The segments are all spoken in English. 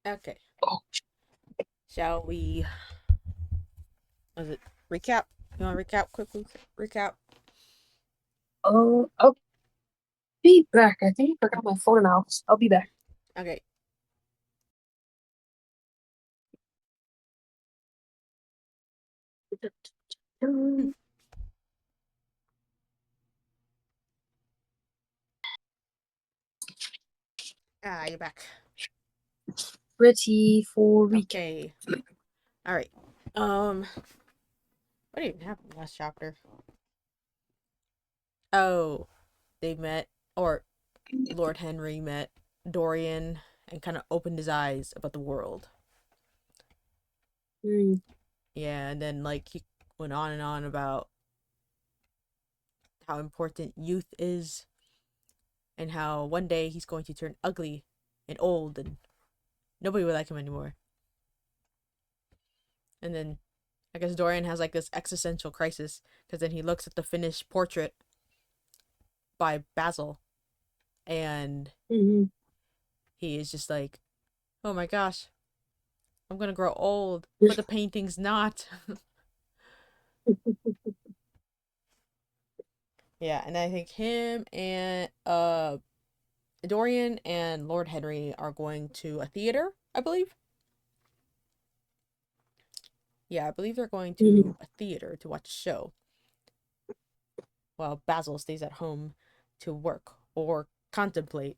Okay. Oh, Shall we? Was it recap? You want to recap quickly? Recap. I'll be back. I think I forgot my phone in the house. I'll be back. Okay. You're back. Ready for recap. Okay. All right. What even happened last chapter? Oh, they met, or Lord Henry met Dorian and kind of opened his eyes about the world. Hmm. Yeah, and then like he went on and on about how important youth is and how one day he's going to turn ugly and old and nobody would like him anymore. And then I guess Dorian has like this existential crisis because then he looks at the finished portrait by Basil and Hmm. he is just like, oh my gosh, I'm gonna grow old, but the painting's not. Yeah, and I think him and Dorian and Lord Henry are going to a theater, I believe. Yeah, I believe they're going to a theater to watch a show, while Basil stays at home to work or contemplate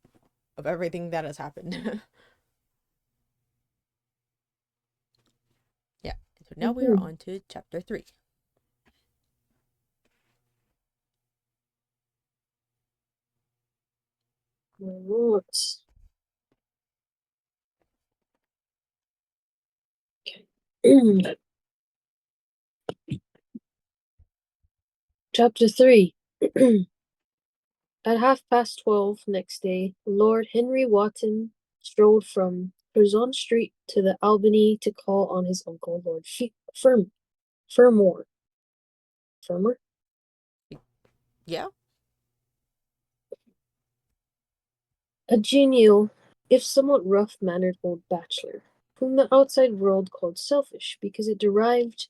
of everything that has happened. Yeah, so now we are on to chapter 3. What? Chapter 3. At 12:30 next day, Lord Henry Wotton strolled from Curzon Street to the Albany to call on his uncle, Lord Fermor. Fermor? Yeah? A genial, if somewhat rough-mannered old bachelor, whom the outside world called selfish because it derived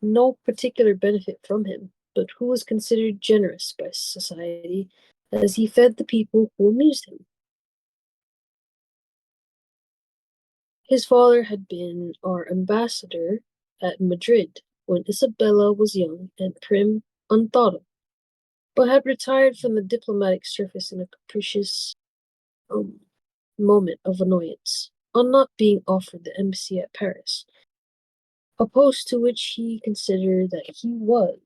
no particular benefit from him, but who was considered generous by society as he fed the people who amused him. His father had been our ambassador at Madrid when Isabella was young and prim, unthought of, but had retired from the diplomatic service in a capricious um, moment of annoyance on not being offered the embassy at Paris, a post to which he considered that he was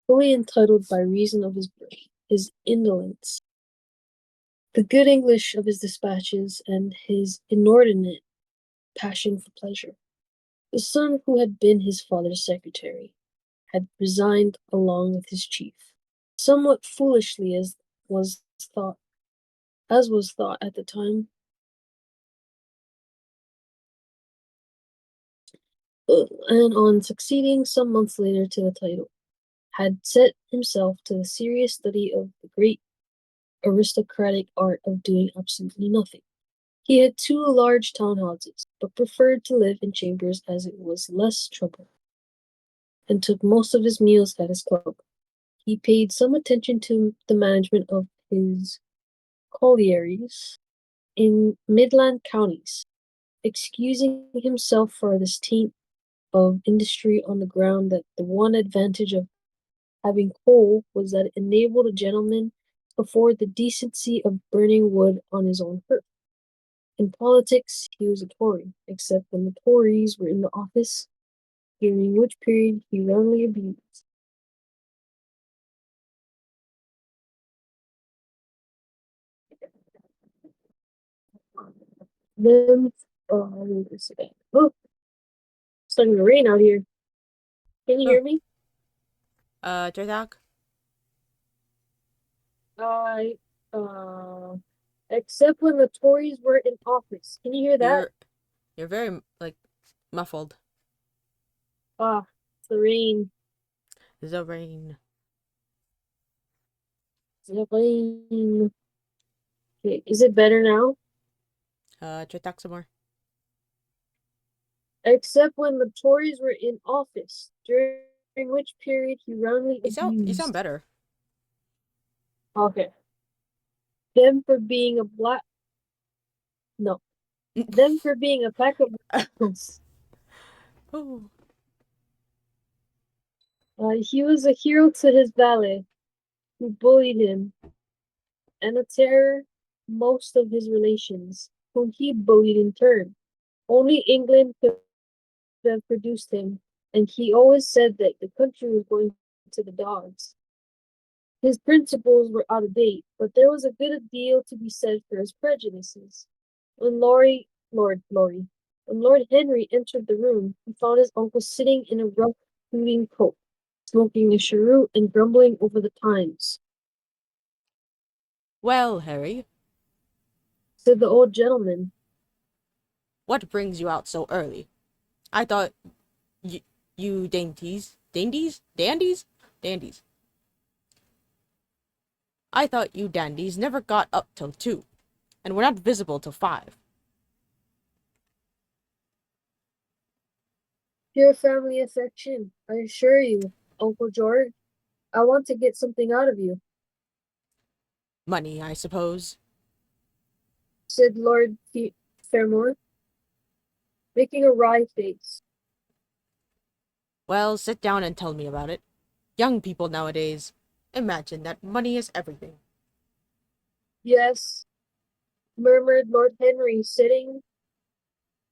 fully entitled by reason of his birth, his indolence, the good English of his dispatches, and his inordinate passion for pleasure. The son who had been his father's secretary had resigned along with his chief, somewhat foolishly was thought was thought at the time, and on succeeding some months later to the title, had set himself to the serious study of the great aristocratic art of doing absolutely nothing. He had two large townhouses, but preferred to live in chambers as it was less trouble, and took most of his meals at his club. He paid some attention to the management of his collieries in Midland counties, excusing himself for this taint of industry on the ground that the one advantage of having coal was that it enabled a gentleman to afford the decency of burning wood on his own hearth. In politics, he was a Tory, except when the Tories were in the office, during which period he roundly abused them. Oh, it's starting to rain out here. Can you Oh, hear me? Drazak? I, uh, except when the Tories were in office. Can you hear that? You're, you're very, like, muffled. Ah, it's the rain. The rain. The rain. Okay, is it better now? Try talk some more. Except when the Tories were in office, during which period he roundly You sound abused better. okay them for being a black no them for being a pack of rascals. Oh. He was a hero to his valet, who bullied him, and a terror most of his relations, whom he bullied in turn. Only England could have produced him, and he always said that the country was going to the dogs. His principles were out of date, but there was a good deal to be said for his prejudices. When when Lord Henry entered the room, he found his uncle sitting in a rough shooting coat, smoking a cheroot and grumbling over the Times. Well, Harry, Said the old gentleman. what brings you out so early? I thought you, you dandies. I thought you dandies never got up till 2, and were not visible till 5. Pure family affection, I assure you, Uncle George. I want to get something out of you, Money, I suppose. said Lord Fairmore, making a wry face. Well, sit down and tell me about it. Young people nowadays imagine that money is everything. Yes, murmured Lord Henry, settling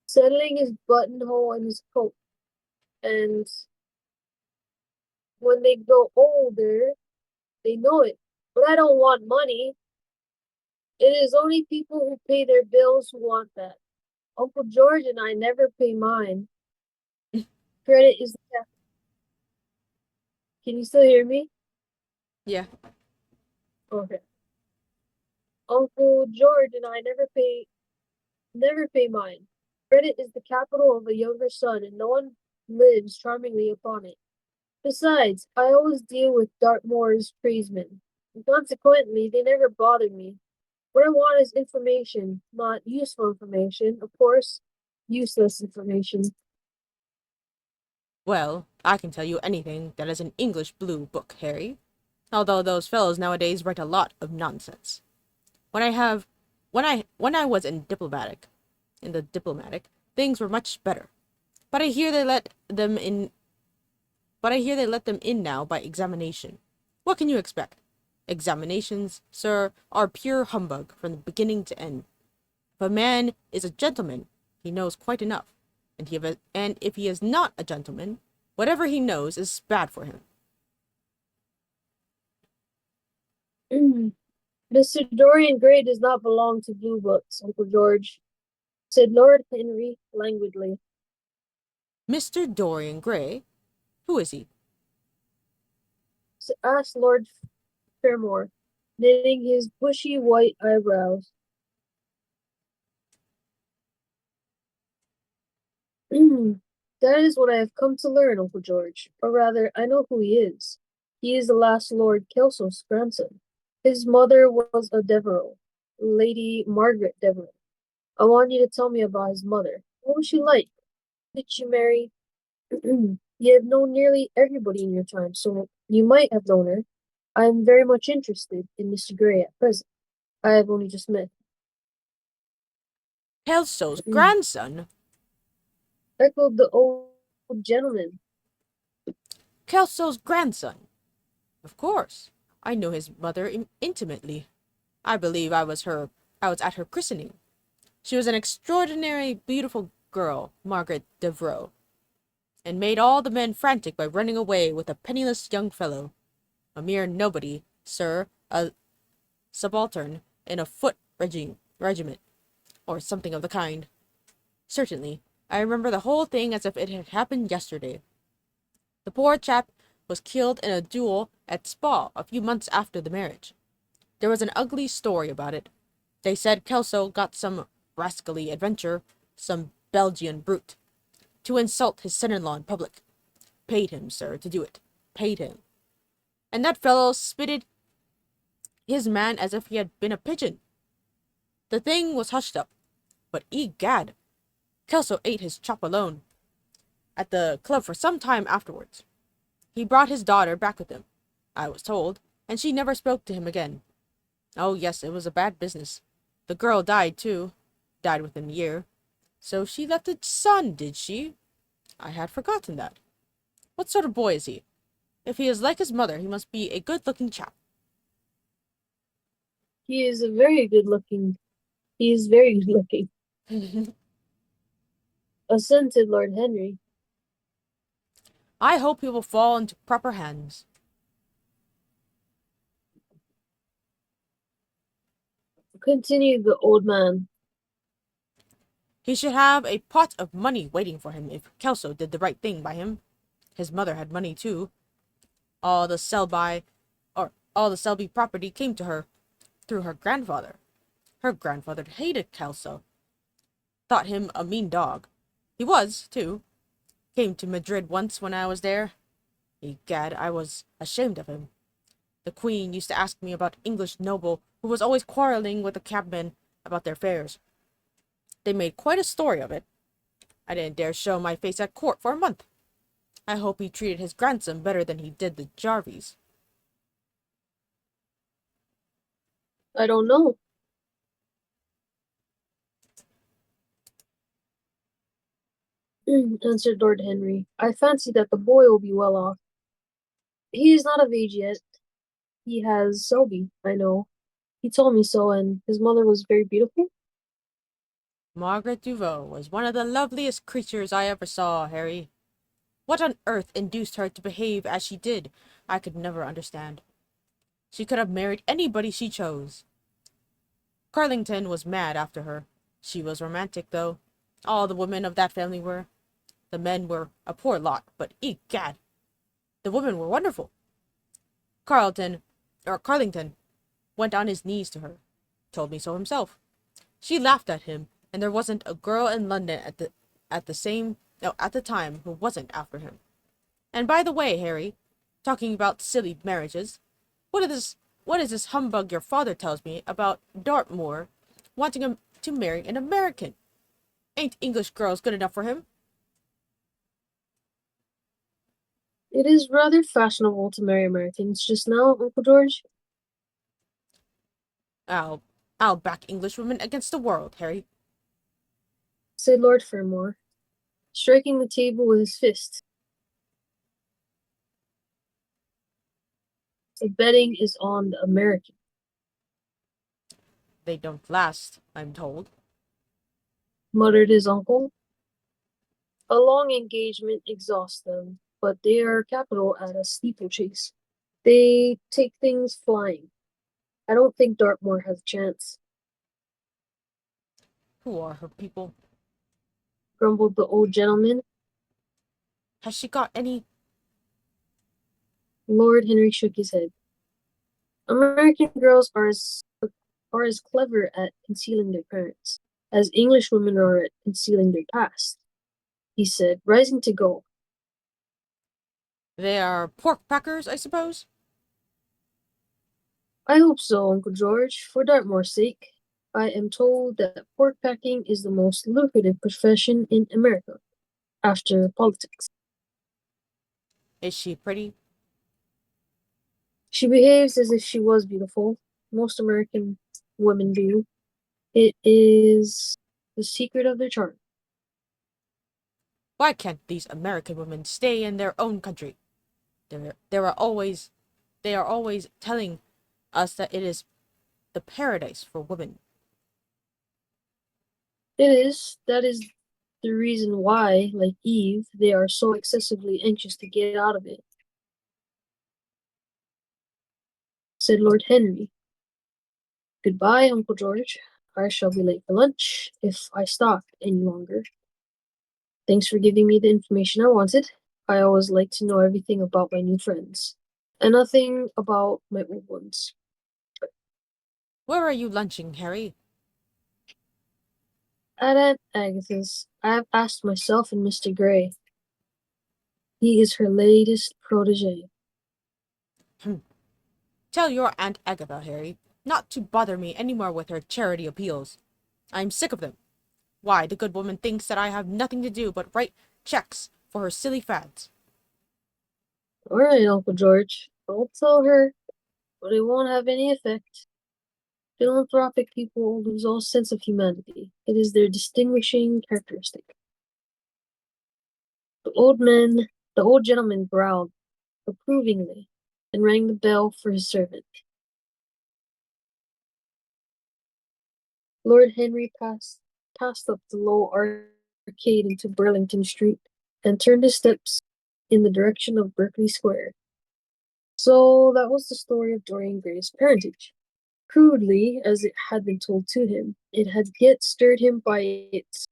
his buttonhole in his coat. And when they grow older, they know it. But I don't want money. It is only people who pay their bills who want that. Uncle George and I never pay mine. Credit is the cap. Can you still hear me? Yeah. Okay. Uncle George and I never pay mine. Credit is the capital of a younger son, and no one lives charmingly upon it. Besides, I always deal with Dartmoor's tradesmen, and consequently they never bother me. What I want is information, not useful information, of course, useless information. Well, I can tell you anything that is an English blue book, Harry. Although those fellows nowadays write a lot of nonsense. When I have when I was in the diplomatic, things were much better. But I hear they let them in now by examination. What can you expect? Examinations, sir, are pure humbug from the beginning to end. If a man is a gentleman, he knows quite enough, and if he is not a gentleman, whatever he knows is bad for him. Mr. Dorian Gray does not belong to blue books, Uncle George, said Lord Henry languidly. Mr. Dorian Gray? Who is he? Asked Lord Fairmore, knitting his bushy white eyebrows. That is what I have come to learn, Uncle George. Or rather, I know who he is. He is the last Lord Kelso's grandson. His mother was a Devereux, Lady Margaret Devereux. I want you to tell me about his mother. What was she like? Did she marry? You have known nearly everybody in your time, so you might have known her. I am very much interested in Mr. Gray at present. I have only just met Kelso's him. grandson? Echoed the old gentleman. Kelso's grandson? Of course. I know his mother intimately. I believe I was at her christening. She was an extraordinary beautiful girl, Margaret Devereux, and made all the men frantic by running away with a penniless young fellow. A mere nobody, sir, a subaltern in a regiment, or something of the kind. Certainly, I remember the whole thing as if it had happened yesterday. The poor chap was killed in a duel at Spa a few months after the marriage. There was an ugly story about it. They said Kelso got some rascally adventure, some Belgian brute, to insult his son-in-law in public. paid him, sir, to do it. Paid him. And that fellow spitted his man as if he had been a pigeon. The thing was hushed up, but egad, Kelso ate his chop alone at the club for some time afterwards. He brought his daughter back with him, I was told, and she never spoke to him again. Oh yes, it was a bad business. The girl died too. Died within a year. So she left a son, did she? I had forgotten that. What sort of boy is he? If he is like his mother, he must be a good-looking chap. He is very good looking. Assented Lord Henry. I hope he will fall into proper hands. Continued the old man. He should have a pot of money waiting for him if Kelso did the right thing by him. His mother had money too. All the Selby property came to her through her grandfather. Her grandfather hated Kelso. Thought him a mean dog. He was, too. Came to Madrid once when I was there. Egad, I was ashamed of him. The Queen used to ask me about English noble who was always quarrelling with the cabmen about their fares. They made quite a story of it. I didn't dare show my face at court for a month. I hope he treated his grandson better than he did the Jarvies. I don't know. Answered Lord Henry. I fancy that the boy will be well off. He is not of age yet. He has Selby, I know. He told me so, and his mother was very beautiful. Margaret Duveau was one of the loveliest creatures I ever saw, Harry. What on earth induced her to behave as she did, I could never understand. She could have married anybody she chose. Carlington was mad after her. She was romantic, though. All the women of that family were. The men were a poor lot, but egad, the women were wonderful. Carlington went on his knees to her. Told me so himself. She laughed at him, and there wasn't a girl in London at the time who wasn't after him. And by the way, Harry, talking about silly marriages, what is this humbug your father tells me about Dartmoor wanting him to marry an American? Ain't English girls good enough for him? It is rather fashionable to marry Americans just now, Uncle George. I'll back Englishwomen against the world, Harry. Said Lord Fermor, striking the table with his fist. The betting is on the American. They don't last, I'm told. Muttered his uncle. A long engagement exhausts them, but they are capital at a steeplechase. They take things flying. I don't think Dartmoor has a chance, Who are her people? grumbled the old gentleman. Has she got any? Lord Henry shook his head. American girls are as clever at concealing their parents as English women are at concealing their past, he said, rising to go. They are pork packers, I suppose? I hope so, Uncle George, for Dartmoor's sake. I am told that pork packing is the most lucrative profession in America, after politics. Is she pretty? She behaves as if she was beautiful. Most American women do. It is the secret of their charm. Why can't these American women stay in their own country? They are always telling us that it is the paradise for women. It is. That is the reason why, like Eve, they are so excessively anxious to get out of it, said Lord Henry. Goodbye, Uncle George. I shall be late for lunch if I stop any longer. Thanks for giving me the information I wanted. I always like to know everything about my new friends, and nothing about my old ones. Where are you lunching, Harry? At Aunt Agatha's, I have asked myself and Mr. Gray. He is her latest protege. Tell your Aunt Agatha, Harry, not to bother me any more with her charity appeals. I am sick of them. Why, the good woman thinks that I have nothing to do but write checks for her silly fads. All right, Uncle George. I'll tell her, but it won't have any effect. Philanthropic people lose all sense of humanity. It is their distinguishing characteristic. The old gentleman growled approvingly and rang the bell for his servant. Lord Henry passed up the low arcade into Burlington Street and turned his steps in the direction of Berkeley Square. So that was the story of Dorian Gray's parentage. Crudely, as it had been told to him, it had yet stirred him by its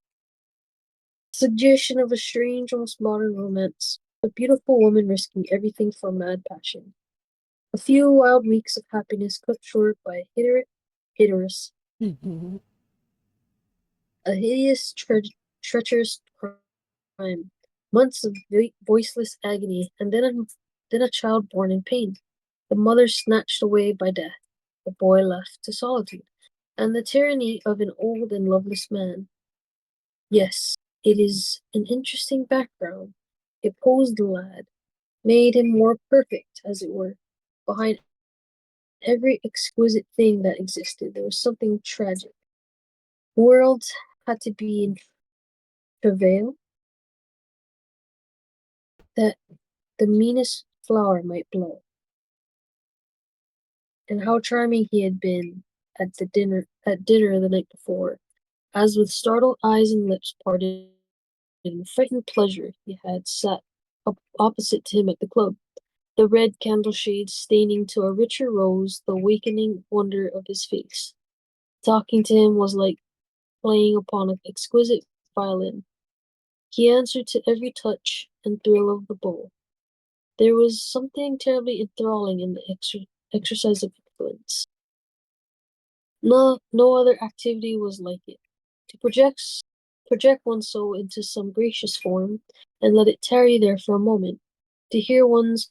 suggestion of a strange, almost modern romance. A beautiful woman risking everything for mad passion. A few wild weeks of happiness cut short by hideous, a hideous, treacherous crime. Months of voiceless agony, and then a child born in pain. The mother snatched away by death, the boy left to solitude, and the tyranny of an old and loveless man. Yes, it is an interesting background. It posed the lad, made him more perfect, as it were. Behind every exquisite thing that existed, there was something tragic. The world had to be in travail that the meanest flower might blow. And how charming he had been at dinner the night before, as with startled eyes and lips parted in frightened pleasure he had sat up opposite to him at the club, the red candle shades staining to a richer rose the awakening wonder of his face. Talking to him was like playing upon an exquisite violin. He answered to every touch and thrill of the bow. There was something terribly enthralling in the exercise of influence. No other activity was like it. To project one's soul into some gracious form, and let it tarry there for a moment, to hear one's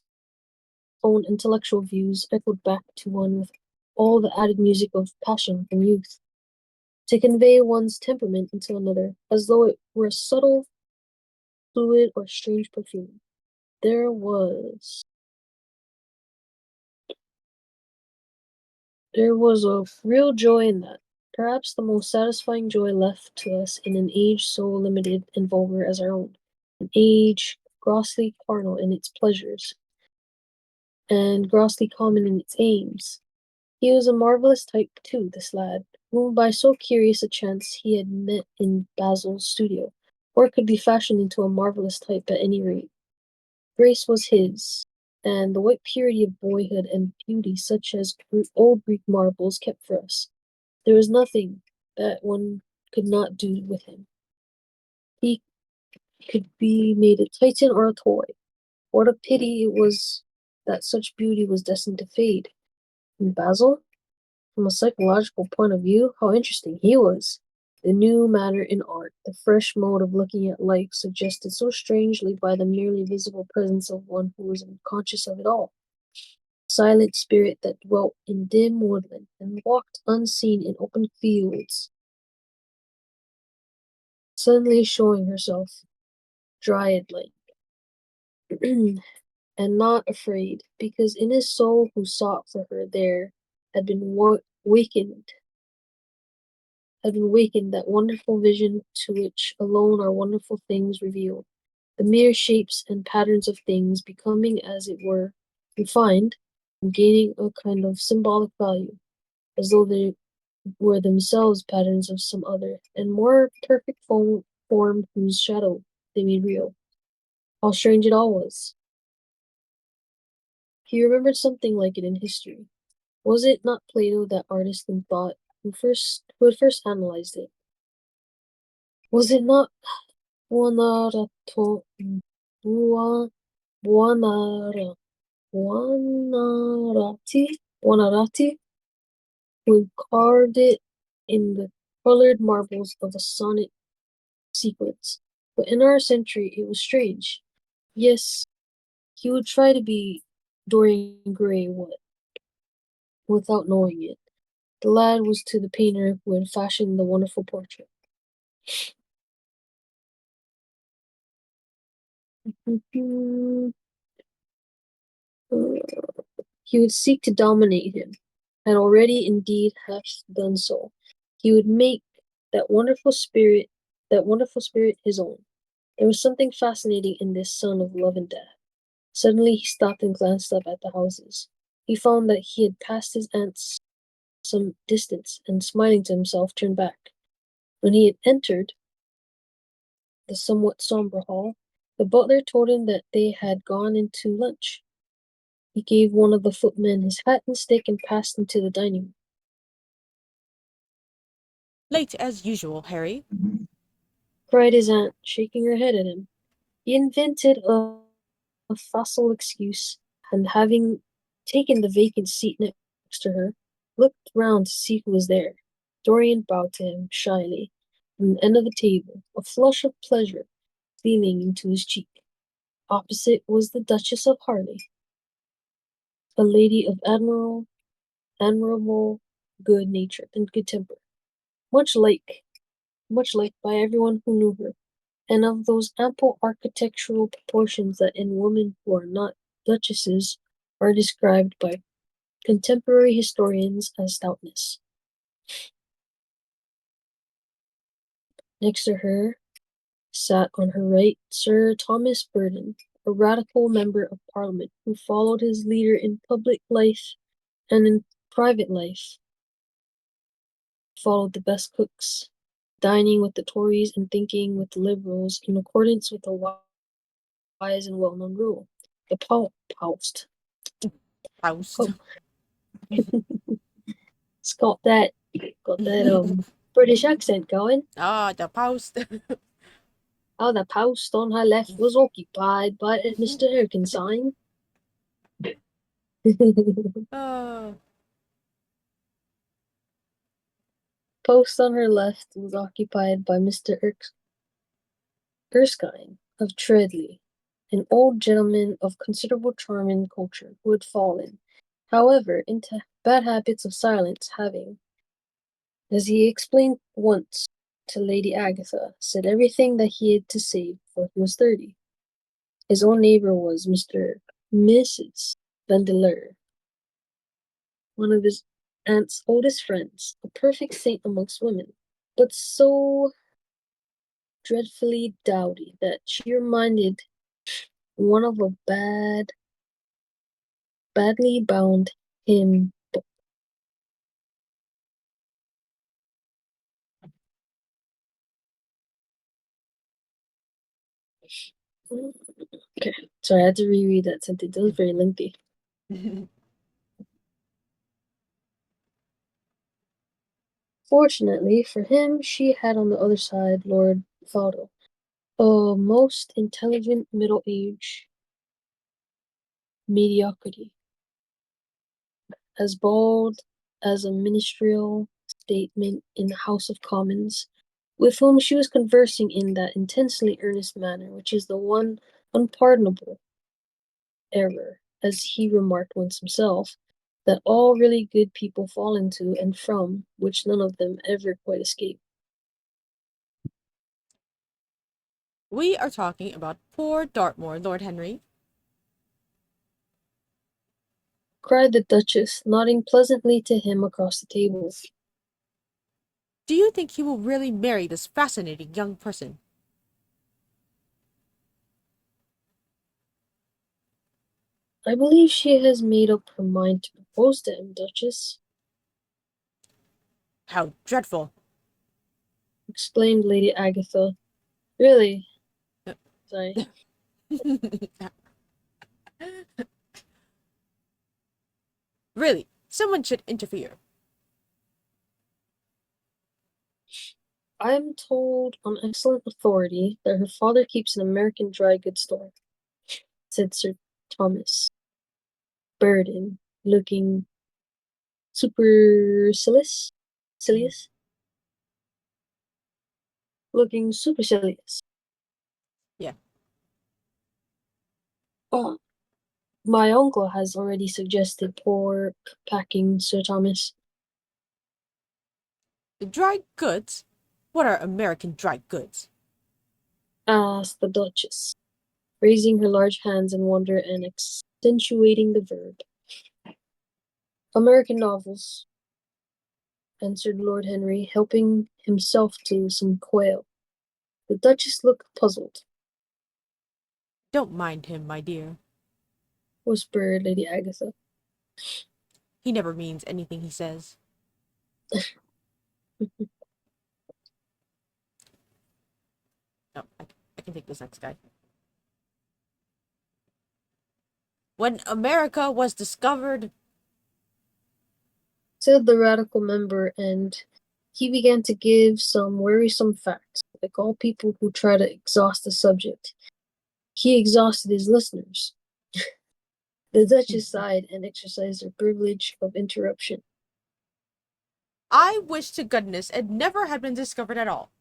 own intellectual views echoed back to one with all the added music of passion from youth, to convey one's temperament into another, as though it were a subtle fluid or strange perfume. There was There was a real joy in that, perhaps the most satisfying joy left to us in an age so limited and vulgar as our own, an age grossly carnal in its pleasures, and grossly common in its aims. He was a marvellous type, too, this lad, whom by so curious a chance he had met in Basil's studio, or could be fashioned into a marvellous type at any rate. Grace was his, and the white purity of boyhood and beauty such as old Greek marbles kept for us. There was nothing that one could not do with him. He could be made a Titan or a toy. What a pity it was that such beauty was destined to fade. And Basil, from a psychological point of view, how interesting he was. The new matter in art, the fresh mode of looking at life suggested so strangely by the merely visible presence of one who was unconscious of it all. Silent spirit that dwelt in dim woodland and walked unseen in open fields, suddenly showing herself, dryad-like, and not afraid, because in his soul who sought for her there had been wakened that wonderful vision to which alone are wonderful things revealed, the mere shapes and patterns of things becoming, as it were, refined, and gaining a kind of symbolic value, as though they were themselves patterns of some other and more perfect form whose shadow they made real. How strange it all was! He remembered something like it in history. Was it not Plato, that artist in thought, who had first analyzed it? Was it not Buonarato, Bua, Buonara, Buonarroti, who carved it in the colored marbles of a sonnet sequence? But in our century it was strange. Yes, he would try to be Dorian Gray without knowing it. The lad was to the painter who had fashioned the wonderful portrait. He would seek to dominate him, and already indeed hath done so. He would make that wonderful spirit his own. There was something fascinating in this son of love and death. Suddenly he stopped and glanced up at the houses. He found that he had passed his aunt's some distance, and smiling to himself, turned back. When he had entered the somewhat sombre hall, the butler told him that they had gone into lunch. He gave one of the footmen his hat and stick and passed into the dining Late as usual, Harry. room. Cried his aunt, shaking her head at him. He invented a facile excuse, and having taken the vacant seat next to her, looked round to see who was there. Dorian bowed to him shyly from the end of the table, a flush of pleasure stealing into his cheek. Opposite was the Duchess of Harley, a lady of admirable good nature and good temper, much liked by everyone who knew her, and of those ample architectural proportions that in women who are not duchesses are described by contemporary historians as stoutness. Next to her sat on her right Sir Thomas Burton, a radical member of Parliament who followed his leader in public life and in private life, followed the best cooks, dining with the Tories and thinking with the Liberals in accordance with a wise and well-known rule. The Poust. Faust. Oh, it's got that British accent going. Ah, the Faust. Oh, the post on her left was occupied by Mr. Erskine. Oh, Post on her left was occupied by Mr. Erskine of Treadley, an old gentleman of considerable charm and culture, who had fallen, however, into bad habits of silence, having, as he explained once to Lady Agatha, said everything that he had to say before he was 30. His own neighbour was Mrs. Vandeleur, one of his aunt's oldest friends, a perfect saint amongst women, but so dreadfully dowdy that she reminded one of a badly bound hymn book. Okay, sorry, I had to reread that sentence. It was very lengthy. Fortunately for him, she had on the other side Lord Faldo, a most intelligent middle-aged mediocrity, as bald as a ministerial statement in the House of Commons, with whom she was conversing in that intensely earnest manner which is the one unpardonable error, as he remarked once himself, that all really good people fall into, and from which none of them ever quite escape. we are talking about poor Dartmoor, Lord Henry. Cried the Duchess, nodding pleasantly to him across the table. Do you think he will really marry this fascinating young person? I believe she has made up her mind to propose to him, Duchess, How dreadful. exclaimed Lady Agatha. Really? Sorry. Really, someone should interfere. I am told on excellent authority that her father keeps an American dry goods store, said Sir Thomas Burden, looking supercilious, looking supercilious. Yeah. Uh, my uncle has already suggested pork packing, Sir Thomas. The dry goods? What are American dry goods? Asked the Duchess, raising her large hands in wonder and accentuating the verb. American novels, answered Lord Henry, helping himself to some quail. The Duchess looked puzzled, Don't mind him, my dear. whispered Lady Agatha. He never means anything he says. No, I can take this next guy. When America was discovered, Said the radical member, and he began to give some wearisome facts. Like all people who try to exhaust the subject, he exhausted his listeners. The Duchess sighed and exercised her privilege of interruption. I wish to goodness it never had been discovered at all.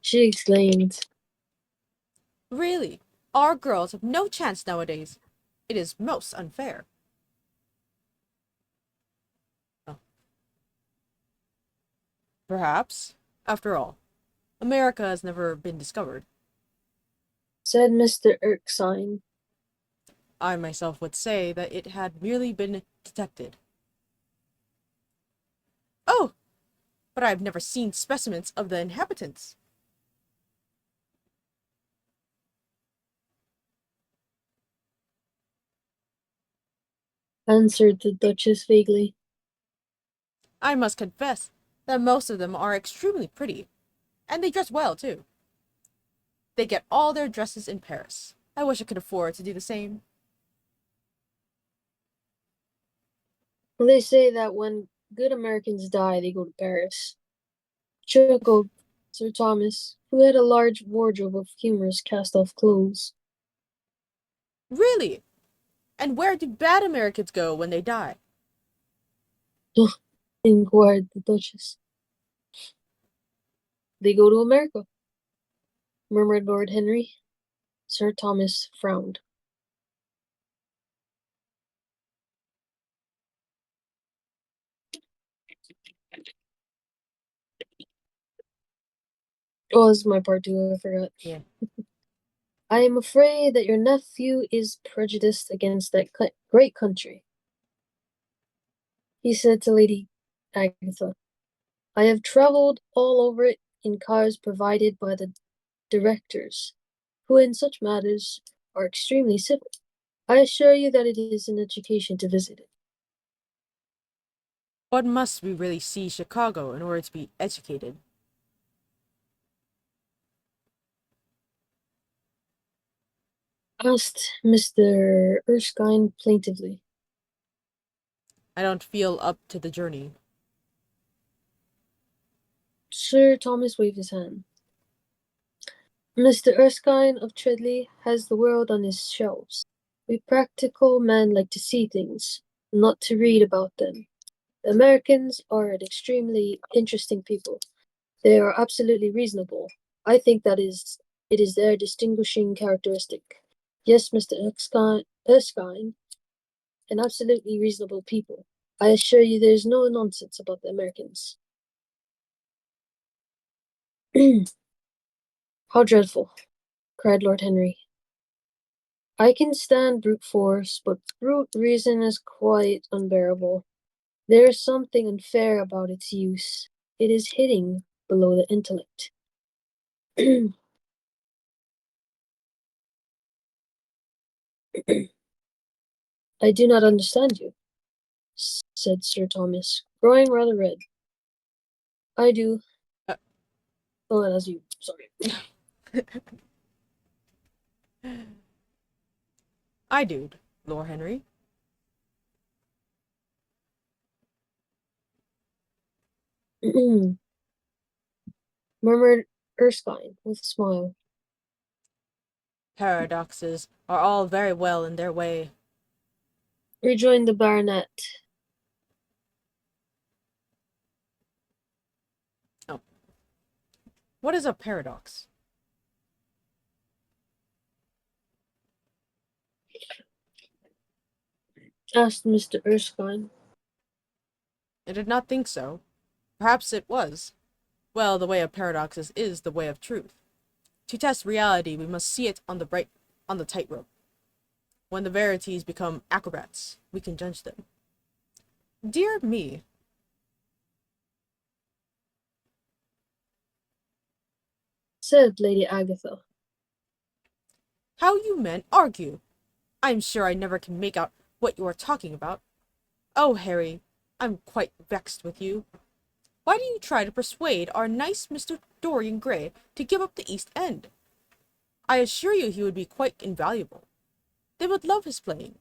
She exclaimed. Really, our girls have no chance nowadays. It is most unfair. Oh. Perhaps, after all, America has never been discovered. Said Mr. Erskine. I myself would say that it had merely been detected. Oh, but I have never seen specimens of the inhabitants. Answered the Duchess vaguely. I must confess that most of them are extremely pretty, and they dress well, too. They get all their dresses in Paris. I wish I could afford to do the same. They say that when good Americans die, they go to Paris. Chuckled Sir Thomas, who had a large wardrobe of humorous cast-off clothes. Really? And where do bad Americans go when they die? Inquired the Duchess. They go to America, murmured Lord Henry. Sir Thomas frowned. Oh, this is my part two, I forgot. Yeah. I am afraid that your nephew is prejudiced against that great country, he said to Lady Agatha. I have travelled all over it in cars provided by the directors, who in such matters are extremely civil. I assure you that it is an education to visit it. But must we really see Chicago in order to be educated? Asked Mr. Erskine plaintively. I don't feel up to the journey. Sir Thomas waved his hand. Mr. Erskine of Treadley has the world on his shelves. We practical men like to see things, not to read about them. The Americans are an extremely interesting people. They are absolutely reasonable. I think that it is their distinguishing characteristic. Yes, Mr. Erskine, an absolutely reasonable people. I assure you there is no nonsense about the Americans. How dreadful, cried Lord Henry. I can stand brute force, but brute reason is quite unbearable. There is something unfair about its use. It is hitting below the intellect. I do not understand you, said Sir Thomas, growing rather red. I do. Uh, Oh, that's you. Sorry. I do, Lord Henry. Murmured Erskine with a smile. Paradoxes are all very well in their way. Rejoined the baronet. Oh. What is a paradox? asked Mr. Erskine. I did not think so. Perhaps it was. Well, the way of paradoxes is the way of truth. To test reality, we must see it on the tightrope. When the verities become acrobats, we can judge them. Dear me, Said Lady Agatha. how you men argue! I'm sure I never can make out what you are talking about. Oh, Harry, I'm quite vexed with you. Why do you try to persuade our nice Mr. Dorian Gray to give up the East End? I assure you he would be quite invaluable. They would love his playing.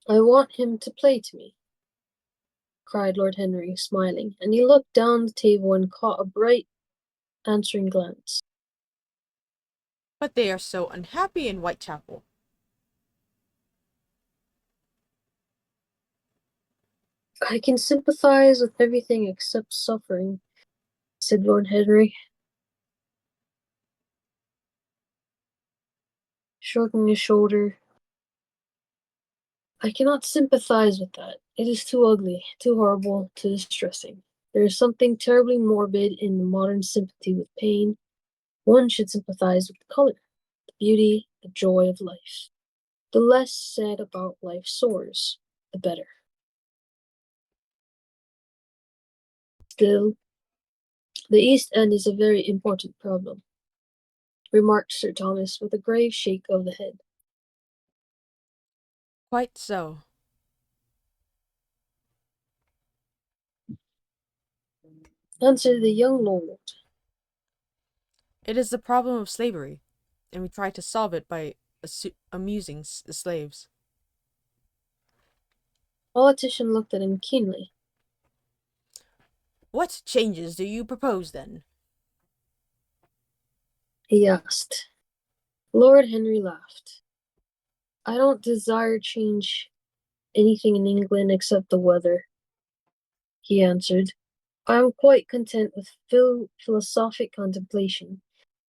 I want him to play to me, cried Lord Henry, smiling, and he looked down the table and caught a bright answering glance. But they are so unhappy in Whitechapel. I can sympathize with everything except suffering, said Lord Henry, shrugging his shoulder. I cannot sympathize with that. It is too ugly, too horrible, too distressing. There is something terribly morbid in the modern sympathy with pain. One should sympathize with the color, the beauty, the joy of life. The less said about life's sores, the better. Still, the East End is a very important problem, remarked Sir Thomas with a grave shake of the head. Quite so. Answered the young lord. It is the problem of slavery, and we try to solve it by amusing the slaves. The politician looked at him keenly. What changes do you propose, then? He asked. Lord Henry laughed. I don't desire change anything in England except the weather, he answered. I am quite content with philosophic contemplation.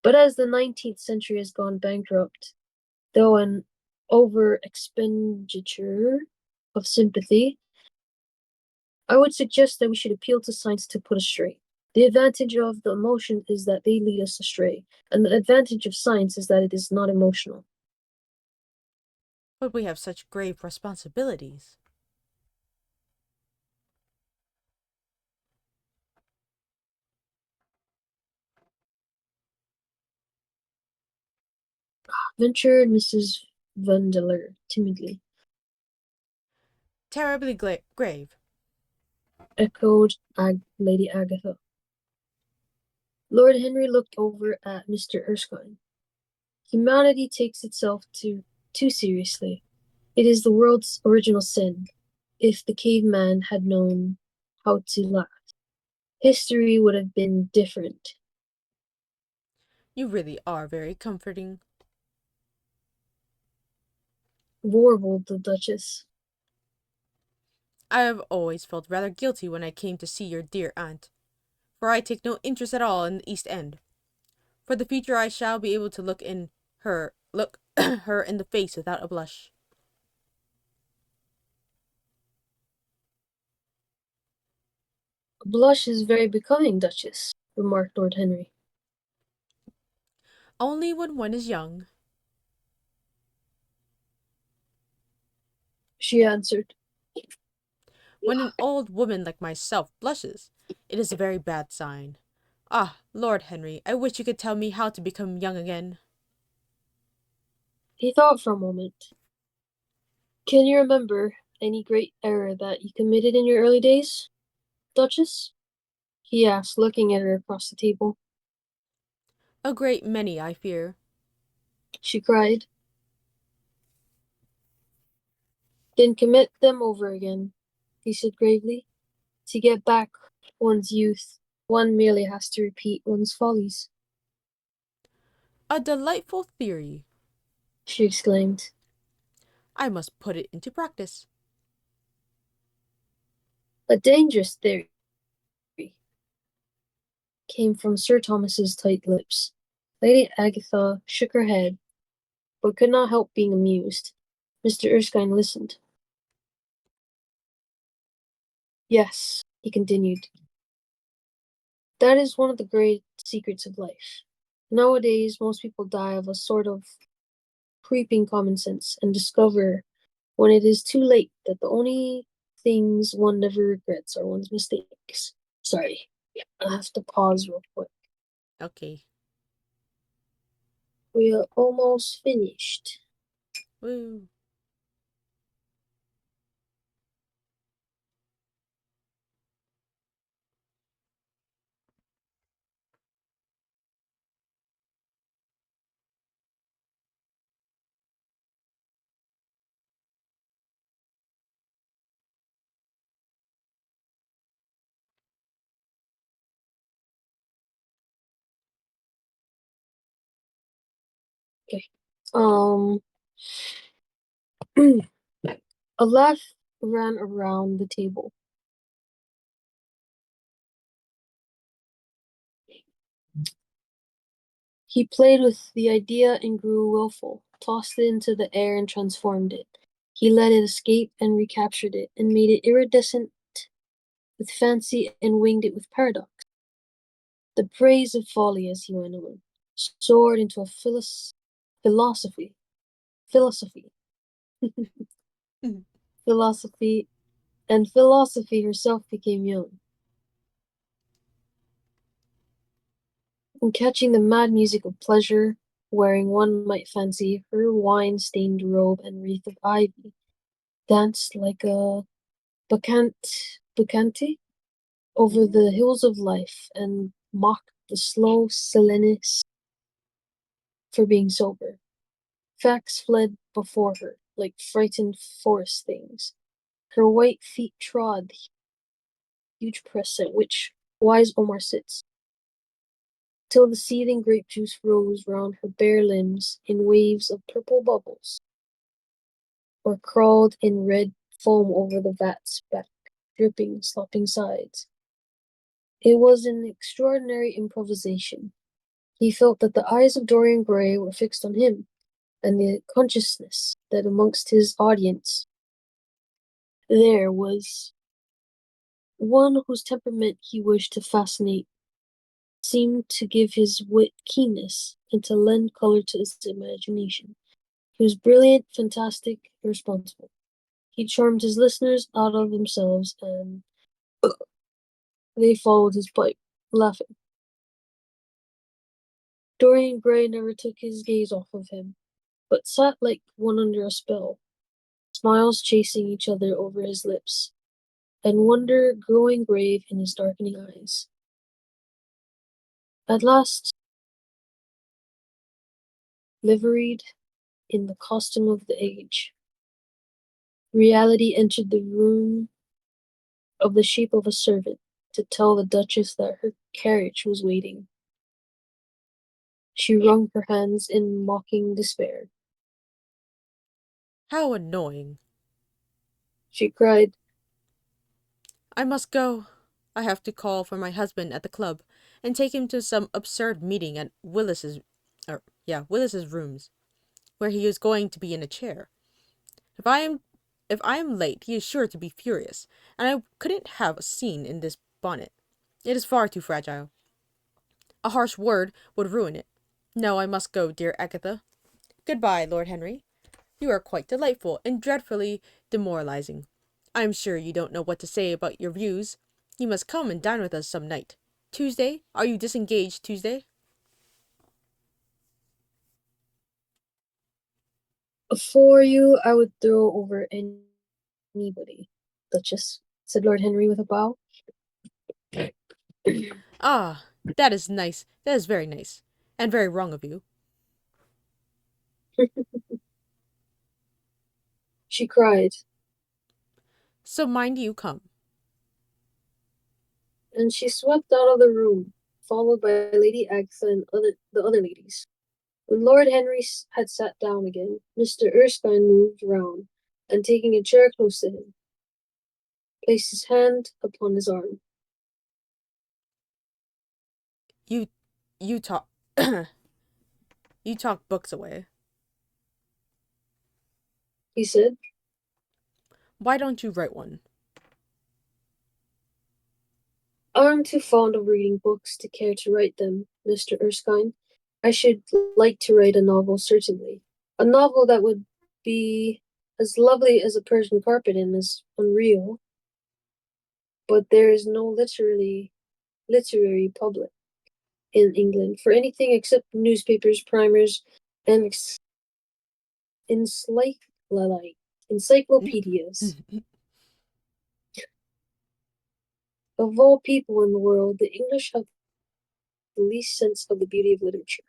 But as the 19th century has gone bankrupt, though an over expenditure of sympathy, I would suggest that we should appeal to science to put us straight. The advantage of the emotion is that they lead us astray, and the advantage of science is that it is not emotional. But we have such grave responsibilities. Ventured Mrs. Vandeleur timidly. Terribly grave. Echoed Lady Agatha. Lord Henry looked over at Mr. Erskine. Humanity takes itself too seriously. It is the world's original sin. If the caveman had known how to laugh, history would have been different. You really are very comforting. Warbled the Duchess. I have always felt rather guilty when I came to see your dear aunt, for I take no interest at all in the East End. For the future I shall be able to look her in the face without a blush. A blush is very becoming, Duchess, remarked Lord Henry. Only when one is young. She answered. When an old woman like myself blushes, it is a very bad sign. Ah, Lord Henry, I wish you could tell me how to become young again. He thought for a moment. Can you remember any great error that you committed in your early days, Duchess? He asked, looking at her across the table. A great many, I fear. She cried. Then commit them over again, he said gravely. To get back one's youth, one merely has to repeat one's follies, A delightful theory. she exclaimed. I must put it into practice. A dangerous theory, came from Sir Thomas's tight lips. Lady Agatha shook her head, but could not help being amused. Mr. Erskine listened. Yes, he continued, that is one of the great secrets of life. Nowadays, most people die of a sort of creeping common sense and discover when it is too late that the only things one never regrets are one's mistakes. Sorry, I have to pause real quick. Okay. We are almost finished. Woo. Okay. A laugh ran around the table. He played with the idea and grew willful, tossed it into the air and transformed it. He let it escape and recaptured it, and made it iridescent with fancy and winged it with paradox. The praise of folly, as he went on, soared into a philosophy, philosophy, philosophy, and philosophy herself became young. And catching the mad music of pleasure, wearing one might fancy her wine-stained robe and wreath of ivy, danced like a bacchante over the hills of life, and mocked the slow Silenus for being sober. Facts fled before her like frightened forest things. Her white feet trod the huge press at which wise Omar sits, till the seething grape juice rose round her bare limbs in waves of purple bubbles, or crawled in red foam over the vat's back, dripping, slopping sides. It was an extraordinary improvisation. He felt that the eyes of Dorian Gray were fixed on him, and the consciousness that amongst his audience there was one whose temperament he wished to fascinate seemed to give his wit keenness and to lend color to his imagination. He was brilliant, fantastic, irresponsible. He charmed his listeners out of themselves, and they followed his pipe, laughing. Dorian Gray never took his gaze off of him, but sat like one under a spell, smiles chasing each other over his lips, and wonder growing grave in his darkening eyes. At last, liveried in the costume of the age, reality entered the room of the shape of a servant to tell the Duchess that her carriage was waiting. She wrung her hands in mocking despair. How annoying. She cried, I must go. I have to call for my husband at the club and take him to some absurd meeting at Willis's rooms, where he is going to be in a chair. If I am if I am late, he is sure to be furious, and I couldn't have a scene in this bonnet. It is far too fragile. A harsh word would ruin it. No, I must go, dear Agatha. Goodbye, Lord Henry. You are quite delightful and dreadfully demoralizing. I am sure you don't know what to say about your views. You must come and dine with us some night. Tuesday? Are you disengaged Tuesday? for you, I would throw over anybody, Duchess, said Lord Henry with a bow. Ah, that is nice. That is very nice. And very wrong of you. She cried, So mind you come. and she swept out of the room, followed by Lady Agatha and the other ladies. When Lord Henry had sat down again, Mr. Erskine moved round, and taking a chair close to him, placed his hand upon his arm. You you talk you talk books away. he said. Why don't you write one? I'm too fond of reading books to care to write them, Mr. Erskine. I should like to write a novel, certainly. A novel that would be as lovely as a Persian carpet and as unreal, but there is no literary public in England for anything except newspapers, primers, and encycl- encyclopedias. Of all people in the world, the English have the least sense of the beauty of literature,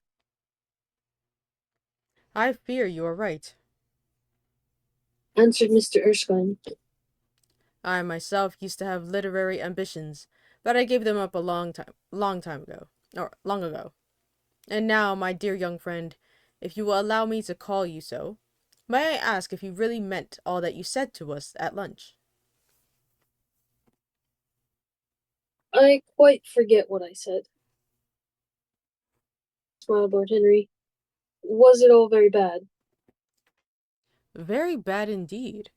I fear you are right. answered Mr. Erskine. I myself used to have literary ambitions, but I gave them up a long time ago, or long ago. And now, my dear young friend, if you will allow me to call you so, may I ask if you really meant all that you said to us at lunch? I quite forget what I said, smiled Lord Henry. Was it all very bad? Very bad indeed.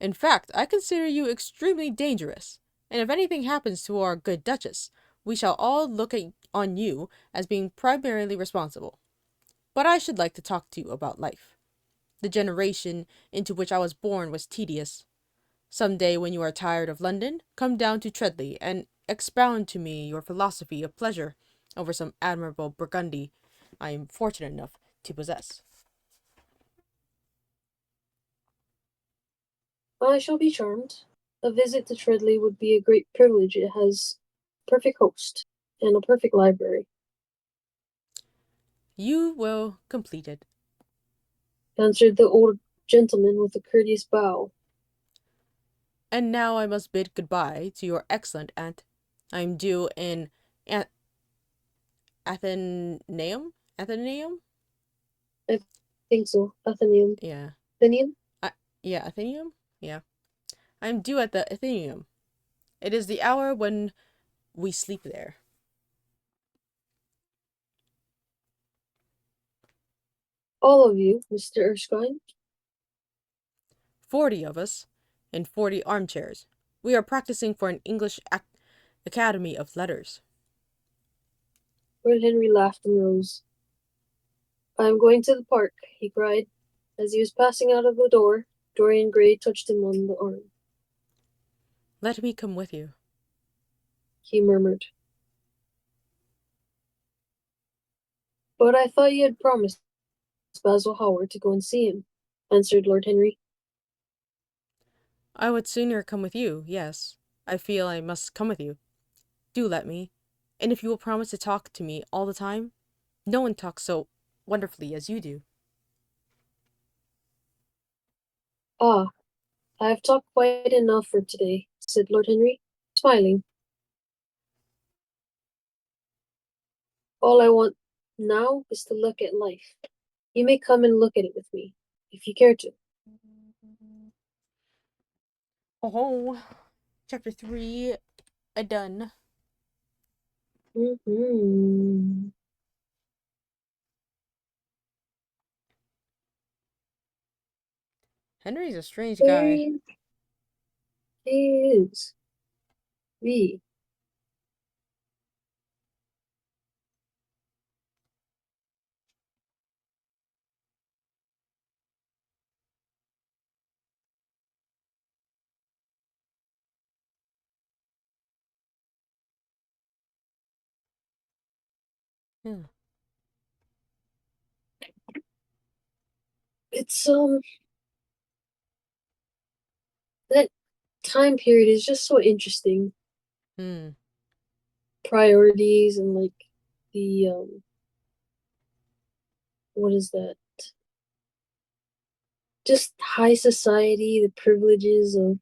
In fact, I consider you extremely dangerous, and if anything happens to our good Duchess, we shall all on you as being primarily responsible. But I should like to talk to you about life. The generation into which I was born was tedious. Some day, when you are tired of London, come down to Treadley and expound to me your philosophy of pleasure over some admirable Burgundy I am fortunate enough to possess. I shall be charmed. A visit to Treadley would be a great privilege. It has a perfect host and a perfect library, You will complete it. answered the old gentleman with a courteous bow. And now I must bid goodbye to your excellent aunt. I am due in A- Athenaeum? Athenaeum? I think so. Athenaeum. Yeah. Athenaeum? I, yeah, Athenaeum? Yeah. I am due at the Athenaeum. It is the hour when we sleep there. All of you, Mr. Erskine, 40 of us, in 40 armchairs. We are practicing for an Academy of Letters. Lord Henry laughed and rose. I am going to the park, he cried. As he was passing out of the door, Dorian Gray touched him on the arm. Let me come with you. He murmured. But I thought you had promised Basil Howard to go and see him, answered Lord Henry. I would sooner come with you, yes. I feel I must come with you. Do let me. And if you will promise to talk to me all the time, no one talks so wonderfully as you do. Ah, I have talked quite enough for today, said Lord Henry, smiling. All I want now is to look at life. You may come and look at it with me, if you care to. Oh, chapter 3, done. Mm-hmm. Henry's a strange guy. Very is we. Yeah. It's that time period is just so interesting. Hmm. Priorities and like the what is that? Just high society, the privileges of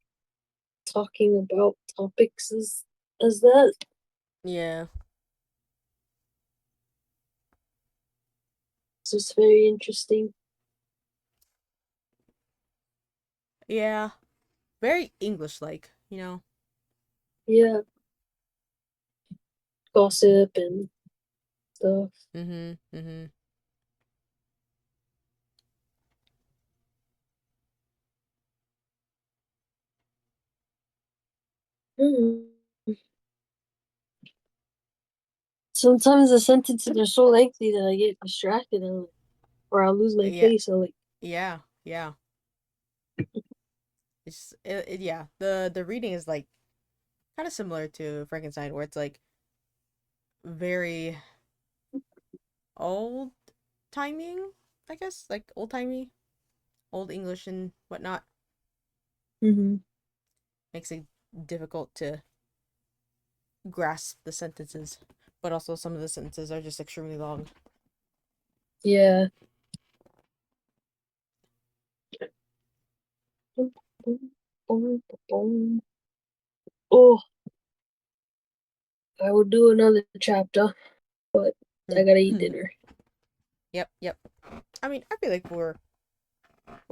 talking about topics as that. Yeah. So it's very interesting. Yeah. Very English like, you know? Yeah, gossip and stuff. Mm-hmm. Mm-hmm. Mm. Sometimes the sentences are so lengthy that I get distracted or I'll lose my Yeah. place. So like, Yeah. Yeah. Yeah. The reading is like kind of similar to Frankenstein, where it's like very old timing, I guess, like old timey, old English and whatnot. hmm Makes it difficult to grasp the sentences, but also some of the sentences are just extremely long. yeah. Oh, I would do another chapter, but I gotta eat Mm. dinner. Yep, yep. I mean, I feel like we're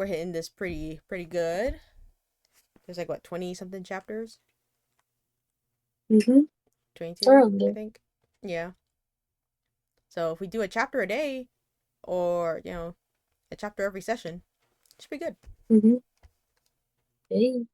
hitting this pretty good. There's like what 20 something chapters, Mm-hmm. 22, Around I there. think. Yeah. So if we do a chapter a day, or a chapter every session, it should be good. Mm-hmm. Hey.